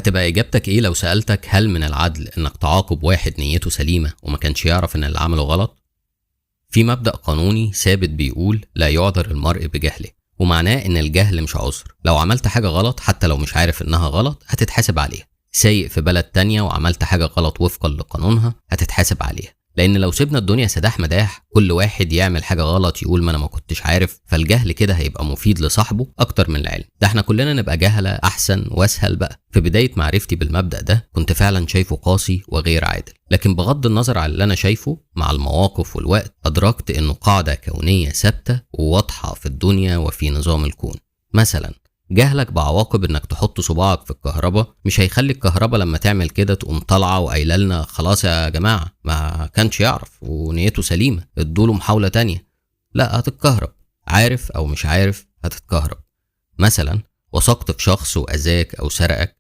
هتبقى إجابتك إيه لو سألتك هل من العدل إنك تعاقب واحد نيته سليمة وما كانش يعرف إن اللي عمله غلط؟ في مبدأ قانوني ثابت بيقول لا يعذر المرء بجهله، ومعناه إن الجهل مش عذر. لو عملت حاجة غلط حتى لو مش عارف إنها غلط هتتحاسب عليها. سايق في بلد تانية وعملت حاجة غلط وفقا لقانونها هتتحاسب عليها. لأن لو سيبنا الدنيا سداح مداح كل واحد يعمل حاجة غلط يقول ما أنا ما كنتش عارف، فالجهل كده هيبقى مفيد لصاحبه أكتر من العلم. ده احنا كلنا نبقى جهلة أحسن وأسهل بقى. في بداية معرفتي بالمبدأ ده كنت فعلا شايفه قاسي وغير عادل، لكن بغض النظر على اللي أنا شايفه مع المواقف والوقت أدركت إنه قاعدة كونية ثابتة وواضحة في الدنيا وفي نظام الكون. مثلا جهلك بعواقب انك تحط صباعك في الكهرباء مش هيخلي الكهرباء لما تعمل كده تقوم طالعه وقايله لنا خلاص يا جماعه ما كانش يعرف ونيته سليمه ادوله محاوله تانية. لا، هتتكهرب، عارف او مش عارف هتتكهرب. مثلا وثقت في شخص واذاك او سرقك،